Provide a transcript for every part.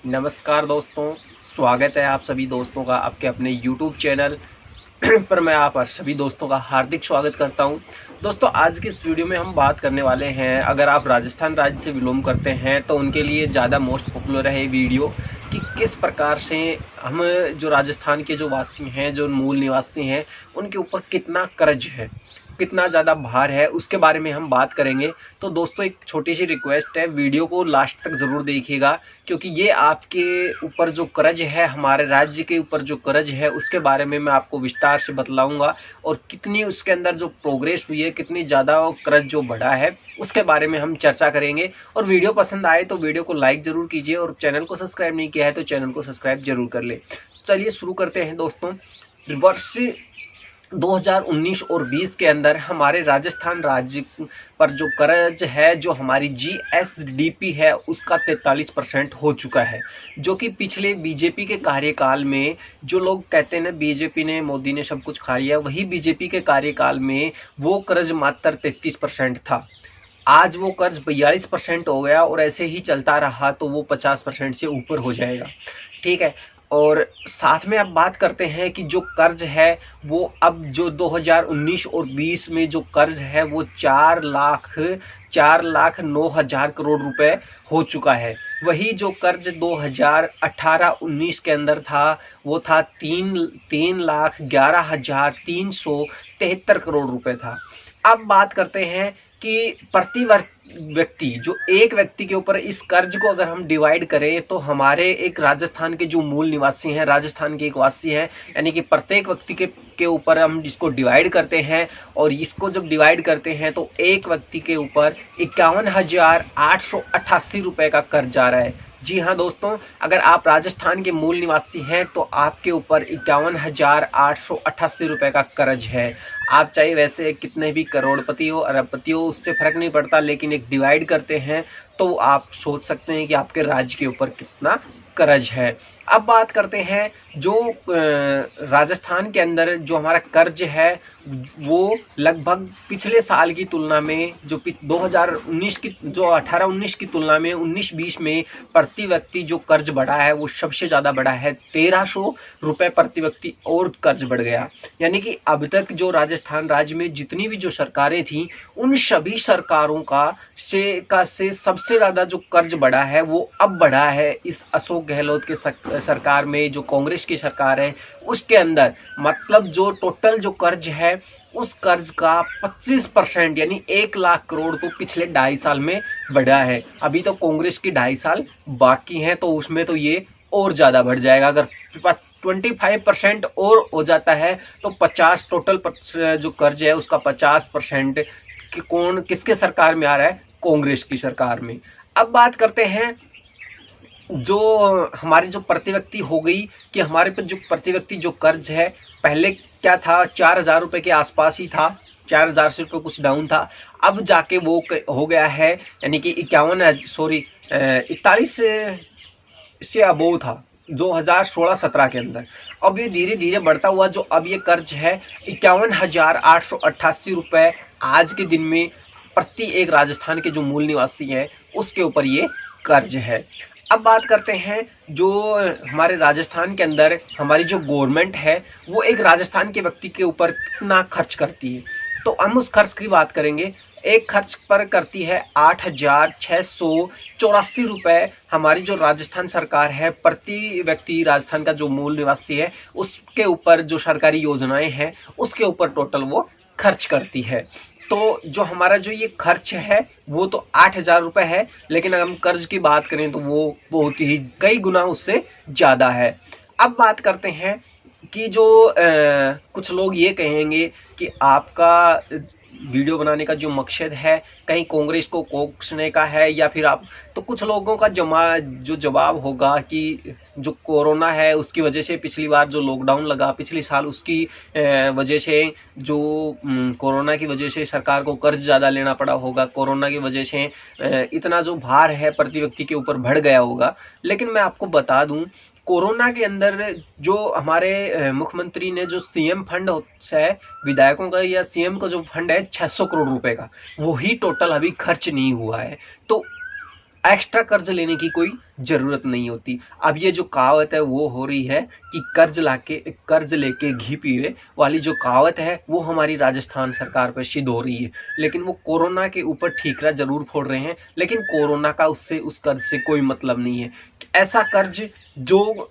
नमस्कार दोस्तों, स्वागत है आप सभी दोस्तों का आपके अपने YouTube चैनल पर। मैं आप सभी दोस्तों का हार्दिक स्वागत करता हूं। दोस्तों, आज की इस वीडियो में हम बात करने वाले हैं, अगर आप राजस्थान राज्य से बिलोंग करते हैं तो उनके लिए ज़्यादा मोस्ट पॉपुलर है ये वीडियो कि किस प्रकार से हम जो राजस्थान के जो वासी हैं, जो मूल निवासी हैं, उनके ऊपर कितना कर्ज है, कितना ज़्यादा भार है, उसके बारे में हम बात करेंगे। तो दोस्तों, एक छोटी सी रिक्वेस्ट है, वीडियो को लास्ट तक ज़रूर देखिएगा, क्योंकि ये आपके ऊपर जो कर्ज है, हमारे राज्य के ऊपर जो कर्ज है, उसके बारे में मैं आपको विस्तार से बतलाऊंगा और कितनी उसके अंदर जो प्रोग्रेस हुई है, कितनी ज़्यादा कर्ज जो बढ़ा है, उसके बारे में हम चर्चा करेंगे। और वीडियो पसंद आए तो वीडियो को लाइक ज़रूर कीजिए और चैनल को सब्सक्राइब नहीं किया है तो चैनल को सब्सक्राइब जरूर कर ले। चलिए शुरू करते हैं दोस्तों। वर्ष 2019 और 20 के अंदर हमारे राजस्थान राज्य पर जो कर्ज है, जो हमारी जीएसडीपी है, उसका 43% हो चुका है, जो कि पिछले बीजेपी के कार्यकाल में, जो लोग कहते हैं ना बीजेपी ने, मोदी ने सब कुछ खा लिया, वही बीजेपी के कार्यकाल में वो कर्ज मात्र 33% था। आज वो कर्ज 42% हो गया और ऐसे ही चलता रहा तो वो 50% से ऊपर हो जाएगा। ठीक है। और साथ में अब बात करते हैं कि जो कर्ज है वो अब जो 2019 और 20 में जो कर्ज है वो 4,09,000 करोड़ रुपए हो चुका है। वही जो कर्ज 2018-19 के अंदर था वो था 3,11,373 करोड़ रुपए था। अब बात करते हैं कि प्रति व्यक्ति, जो एक व्यक्ति के ऊपर इस कर्ज को अगर हम डिवाइड करें तो हमारे एक राजस्थान के जो मूल निवासी हैं, राजस्थान के एक वासी हैं, यानी कि प्रत्येक व्यक्ति के ऊपर हम इसको डिवाइड करते हैं और इसको जब डिवाइड करते हैं तो एक व्यक्ति के ऊपर 51,888 रुपये का कर्ज आ रहा है। जी हाँ दोस्तों, अगर आप राजस्थान के मूल निवासी हैं तो आपके ऊपर 51,888 रुपये का कर्ज है। आप चाहे वैसे कितने भी करोड़पति हो, अरबपति हो, उससे फ़र्क नहीं पड़ता, लेकिन एक डिवाइड करते हैं तो आप सोच सकते हैं कि आपके राज्य के ऊपर कितना कर्ज है। अब बात करते हैं जो राजस्थान के अंदर जो हमारा कर्ज है वो लगभग पिछले साल की तुलना में, जो 2019 की, जो 18-19 की तुलना में 19-20 में प्रति व्यक्ति जो कर्ज बढ़ा है वो सबसे ज़्यादा बढ़ा है। 1300 रुपये प्रति व्यक्ति और कर्ज बढ़ गया। यानी कि अब तक जो राजस्थान राज्य में जितनी भी जो सरकारें थीं, उन सभी सरकारों से सबसे ज़्यादा जो कर्ज बढ़ा है वो अब बढ़ा है इस अशोक गहलोत के सरकार में, जो कांग्रेस की सरकार है उसके अंदर। मतलब जो टोटल जो कर्ज है उस कर्ज का 25% यानी 1 लाख करोड़ तो पिछले 2.5 साल में बढ़ा है। अभी तो कांग्रेस की 2.5 साल बाकी हैं तो उसमें तो ये और ज़्यादा बढ़ जाएगा। अगर 25% और हो जाता है तो 50 टोटल जो कर्ज है उसका 50% किसके सरकार में आ रहा है? कांग्रेस की सरकार में। अब बात करते हैं जो हमारी जो प्रति व्यक्ति हो गई कि हमारे पर जो प्रति व्यक्ति जो कर्ज है, पहले क्या था, 4,000 रुपये के आसपास ही था, 4,000 से रुपये कुछ डाउन था। अब जाके वो हो गया है, यानी कि 41 से अबोव था 2016-17 के अंदर। अब ये धीरे धीरे बढ़ता हुआ जो अब ये कर्ज है 51,888 रुपये आज के दिन में प्रति एक राजस्थान के जो मूल निवासी हैं उसके ऊपर ये कर्ज है। अब बात करते हैं जो हमारे राजस्थान के अंदर हमारी जो गवर्नमेंट है वो एक राजस्थान के व्यक्ति के ऊपर कितना खर्च करती है, तो हम उस खर्च की बात करेंगे। एक खर्च पर करती है 8,684 रुपये हमारी जो राजस्थान सरकार है प्रति व्यक्ति, राजस्थान का जो मूल निवासी है उसके ऊपर जो सरकारी योजनाएं हैं उसके ऊपर टोटल वो खर्च करती है। तो जो हमारा जो ये खर्च है वो तो 8,000 रुपये है, लेकिन अगर हम कर्ज की बात करें तो वो बहुत ही कई गुना उससे ज़्यादा है। अब बात करते हैं कि जो कुछ लोग ये कहेंगे कि आपका वीडियो बनाने का जो मकसद है कहीं कांग्रेस को कोसने का है या फिर आप, तो कुछ लोगों का जो जवाब होगा कि जो कोरोना है उसकी वजह से, पिछली बार जो लॉकडाउन लगा पिछले साल उसकी वजह से, जो कोरोना की वजह से सरकार को कर्ज ज़्यादा लेना पड़ा होगा, कोरोना की वजह से इतना जो भार है प्रति व्यक्ति के ऊपर बढ़ गया होगा। लेकिन मैं आपको बता दूं, कोरोना के अंदर जो हमारे मुख्यमंत्री ने जो सीएम फंड है विधायकों का या सीएम का जो फंड है 600 करोड़ रुपए का, वही टोटल अभी खर्च नहीं हुआ है। तो एक्स्ट्रा कर्ज लेने की कोई ज़रूरत नहीं होती। अब ये जो कहावत है वो हो रही है कि कर्ज लेके घी पीवे वाली जो कहावत है वो हमारी राजस्थान सरकार पर सिद्ध हो रही है। लेकिन वो कोरोना के ऊपर ठीकरा ज़रूर फोड़ रहे हैं, लेकिन कोरोना का उससे उस कर्ज से कोई मतलब नहीं है। ऐसा कर्ज जो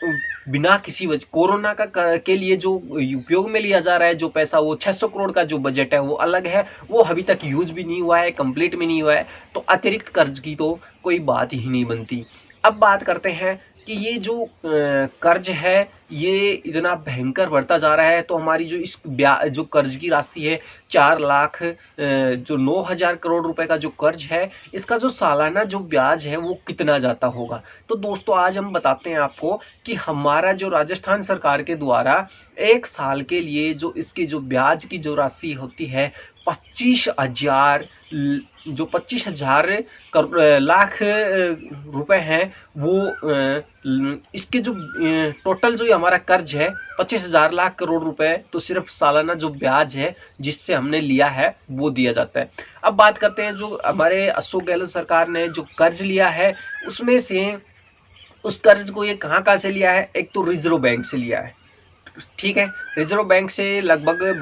बिना किसी वजह कोरोना के लिए जो उपयोग में लिया जा रहा है, जो पैसा वो 600 करोड़ का जो बजट है वो अलग है, वो अभी तक यूज भी नहीं हुआ है, कंप्लीट भी नहीं हुआ है, तो अतिरिक्त कर्ज की तो कोई बात ही नहीं बनती। अब बात करते हैं कि ये जो कर्ज है ये इतना भयंकर बढ़ता जा रहा है, तो हमारी जो इस जो कर्ज की राशि है 4 लाख जो 9,000 करोड़ रुपए का जो कर्ज है, इसका जो सालाना जो ब्याज है वो कितना जाता होगा। तो दोस्तों आज हम बताते हैं आपको कि हमारा जो राजस्थान सरकार के द्वारा 1 साल के लिए जो इसकी जो ब्याज की जो राशि होती है 25,000 जो 25,000 लाख रुपए हैं, वो इसके जो टोटल जो हमारा कर्ज है 25,000 लाख करोड़ रुपए, तो सिर्फ सालाना जो ब्याज है जिससे हमने लिया है वो दिया जाता है। अब बात करते हैं जो हमारे अशोक गहलोत सरकार ने जो कर्ज लिया है उसमें से उस कर्ज को ये कहाँ से लिया है। एक तो रिजर्व बैंक से लिया है, ठीक है, रिजर्व बैंक से लगभग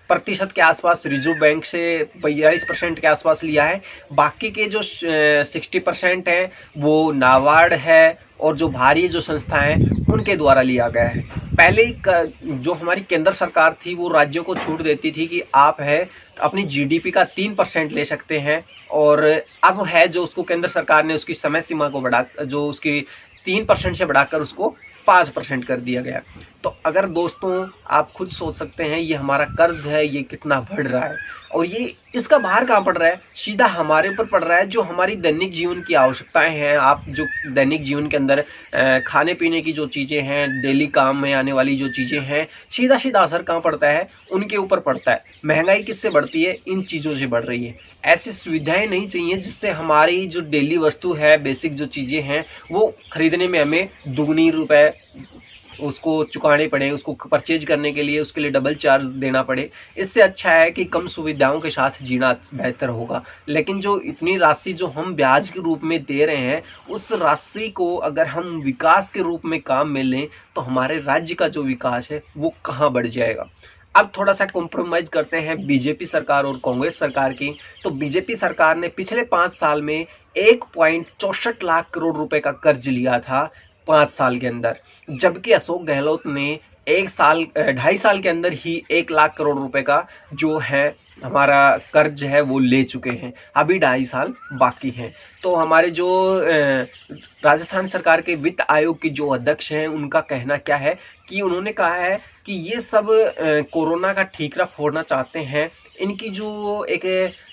42% के आसपास, रिजर्व बैंक से 42% के आसपास लिया है। बाकी के जो 60% हैं वो नाबार्ड है और जो बाहरी जो संस्थाएं उनके द्वारा लिया गया है। पहले जो हमारी केंद्र सरकार थी वो राज्यों को छूट देती थी कि आप है अपनी जीडीपी का 3% ले सकते हैं, और अब है जो उसको केंद्र सरकार ने उसकी समय सीमा को बढ़ा, जो उसकी 3% से बढ़ाकर उसको 5% कर दिया गया। तो अगर दोस्तों आप खुद सोच सकते हैं ये हमारा कर्ज है ये कितना बढ़ रहा है, और ये इसका भार कहाँ पड़ रहा है, सीधा हमारे ऊपर पड़ रहा है। जो हमारी दैनिक जीवन की आवश्यकताएं हैं, आप जो दैनिक जीवन के अंदर खाने पीने की जो चीज़ें हैं, डेली काम में आने वाली जो चीज़ें हैं, सीधा सीधा असर कहाँ पड़ता है, उनके ऊपर पड़ता है। महंगाई किससे बढ़ती है, इन चीज़ों से बढ़ रही है। ऐसी सुविधाएं नहीं चाहिए जिससे हमारी जो डेली वस्तु है, बेसिक जो चीज़ें हैं, वो खरीदने में हमें दुगनी रुपए उसको चुकाने पड़े, उसको परचेज करने के लिए उसके लिए डबल चार्ज देना पड़े। इससे अच्छा है कि कम सुविधाओं के साथ जीना बेहतर होगा। लेकिन जो इतनी राशि जो हम ब्याज के रूप में दे रहे हैं, उस राशि को अगर हम विकास के रूप में काम में लें तो हमारे राज्य का जो विकास है वो कहाँ बढ़ जाएगा। अब थोड़ा सा कॉम्प्रोमाइज़ करते हैं बीजेपी सरकार और कांग्रेस सरकार की। तो बीजेपी सरकार ने पिछले 5 साल में 1.64 लाख करोड़ रुपए का कर्ज लिया था 5 साल के अंदर, जबकि अशोक गहलोत ने 2.5 साल के अंदर ही 1 लाख करोड़ रुपए का जो है हमारा कर्ज है वो ले चुके हैं। अभी 2.5 साल बाकी हैं। तो हमारे जो राजस्थान सरकार के वित्त आयोग के जो अध्यक्ष हैं उनका कहना क्या है कि उन्होंने कहा है कि ये सब कोरोना का ठीकरा फोड़ना चाहते हैं। इनकी जो एक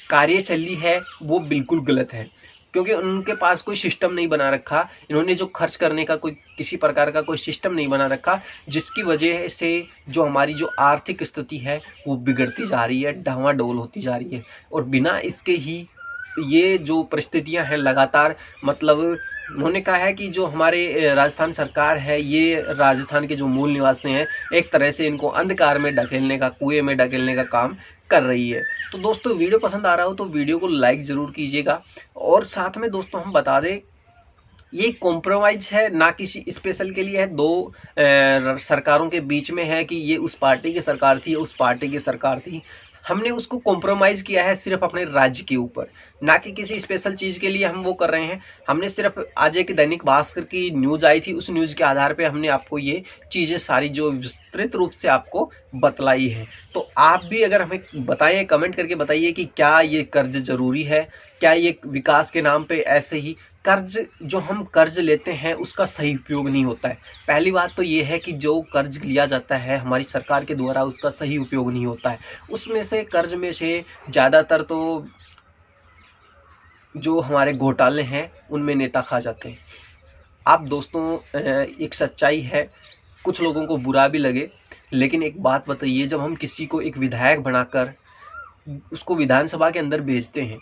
कार्यशैली है वो बिल्कुल गलत है, क्योंकि उनके पास कोई सिस्टम नहीं बना रखा। इन्होंने जो खर्च करने का कोई किसी प्रकार का कोई सिस्टम नहीं बना रखा, जिसकी वजह से जो हमारी जो आर्थिक स्थिति है वो बिगड़ती जा रही है, डावाडोल होती जा रही है। और बिना इसके ही ये जो परिस्थितियां हैं लगातार, मतलब उन्होंने कहा है कि जो हमारे राजस्थान सरकार है ये राजस्थान के जो मूल निवासी हैं एक तरह से इनको अंधकार में ढकेलने का, कुएं में ढकेलने का काम कर रही है। तो दोस्तों वीडियो पसंद आ रहा हो तो वीडियो को लाइक ज़रूर कीजिएगा। और साथ में दोस्तों हम बता दें ये कॉम्प्रोमाइज है ना किसी स्पेशल के लिए है, दो सरकारों के बीच में है कि ये उस पार्टी की सरकार थी, उस पार्टी की सरकार थी। हमने उसको कॉम्प्रोमाइज़ किया है सिर्फ अपने राज्य के ऊपर, ना कि किसी स्पेशल चीज़ के लिए हम वो कर रहे हैं। हमने सिर्फ आज एक दैनिक भास्कर की न्यूज़ आई थी, उस न्यूज़ के आधार पे हमने आपको ये चीज़ें सारी जो विस्तृत रूप से आपको बतलाई है। तो आप भी अगर हमें बताएं, कमेंट करके बताइए कि क्या ये कर्ज ज़रूरी है, क्या ये विकास के नाम पे ऐसे ही कर्ज जो हम कर्ज लेते हैं उसका सही उपयोग नहीं होता है। पहली बात तो ये है कि जो कर्ज लिया जाता है हमारी सरकार के द्वारा उसका सही उपयोग नहीं होता है। उसमें से कर्ज में से ज़्यादातर तो जो हमारे घोटाले हैं उनमें नेता खा जाते हैं। आप दोस्तों एक सच्चाई है, कुछ लोगों को बुरा भी लगे, लेकिन एक बात बताइए, जब हम किसी को एक विधायक बनाकर उसको विधानसभा के अंदर भेजते हैं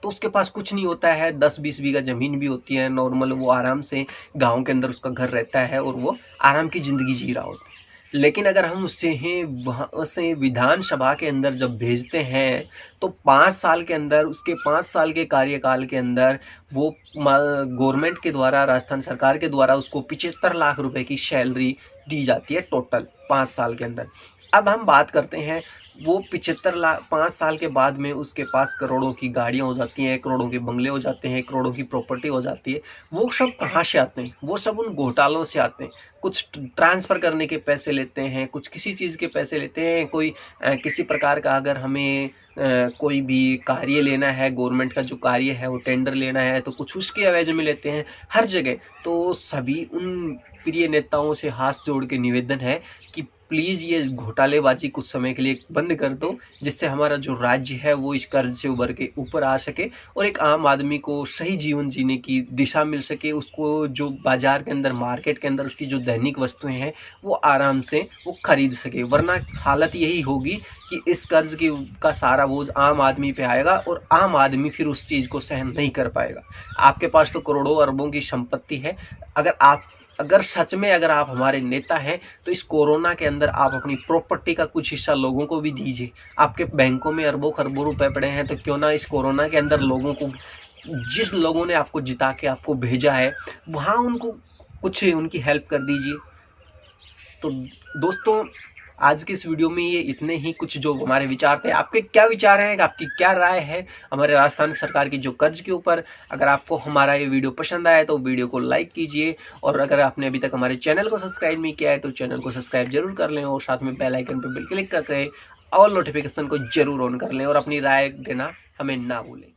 तो उसके पास कुछ नहीं होता है, 10-20 बीघा ज़मीन भी होती है, नॉर्मल वो आराम से गांव के अंदर उसका घर रहता है और वो आराम की ज़िंदगी जी रहा होता है। लेकिन अगर हम उससे विधानसभा के अंदर जब भेजते हैं तो 5 साल के अंदर, उसके 5 साल के कार्यकाल के अंदर वो गवर्नमेंट के द्वारा, राजस्थान सरकार के द्वारा उसको 75 लाख रुपए की सैलरी दी जाती है टोटल 5 साल के अंदर। अब हम बात करते हैं वो 75 लाख 5 साल के बाद में उसके पास करोड़ों की गाड़ियाँ हो जाती हैं, करोड़ों के बंगले हो जाते हैं, करोड़ों की प्रॉपर्टी हो जाती है। वो सब कहाँ से आते हैं? वो सब उन घोटालों से आते हैं। कुछ ट्रांसफ़र करने के पैसे लेते हैं, कुछ किसी चीज़ के पैसे लेते हैं, कोई किसी प्रकार का अगर हमें कोई भी कार्य लेना है, गवर्नमेंट का जो कार्य है वो टेंडर लेना है तो कुछ उसके एवज में लेते हैं हर जगह। तो सभी उन प्रिय नेताओं से हाथ जोड़ के निवेदन है कि प्लीज़ ये घोटालेबाजी कुछ समय के लिए बंद कर दो, जिससे हमारा जो राज्य है वो इस कर्ज से उभर के ऊपर आ सके और एक आम आदमी को सही जीवन जीने की दिशा मिल सके। उसको जो बाज़ार के अंदर, मार्केट के अंदर उसकी जो दैनिक वस्तुएं हैं वो आराम से वो खरीद सके। वरना हालत यही होगी कि इस कर्ज का सारा बोझ आम आदमी पे आएगा और आम आदमी फिर उस चीज़ को सहन नहीं कर पाएगा। आपके पास तो करोड़ों अरबों की संपत्ति है, अगर सच में अगर आप हमारे नेता हैं तो इस कोरोना के अंदर आप अपनी प्रॉपर्टी का कुछ हिस्सा लोगों को भी दीजिए। आपके बैंकों में अरबों खरबों रुपए पड़े हैं, तो क्यों ना इस कोरोना के अंदर लोगों को, जिस लोगों ने आपको जिता के आपको भेजा है, वहाँ उनको कुछ उनकी हेल्प कर दीजिए। तो दोस्तों, आज की इस वीडियो में ये इतने ही कुछ जो हमारे विचार थे। आपके क्या विचार हैं, आपकी क्या राय है हमारे राजस्थान सरकार की जो कर्ज के ऊपर? अगर आपको हमारा ये वीडियो पसंद आया तो वीडियो को लाइक कीजिए, और अगर आपने अभी तक हमारे चैनल को सब्सक्राइब नहीं किया है तो चैनल को सब्सक्राइब जरूर कर लें, और साथ में बेल आइकन पर क्लिक करके ऑल नोटिफिकेशन को जरूर ऑन कर लें, और अपनी राय देना हमें ना भूलें।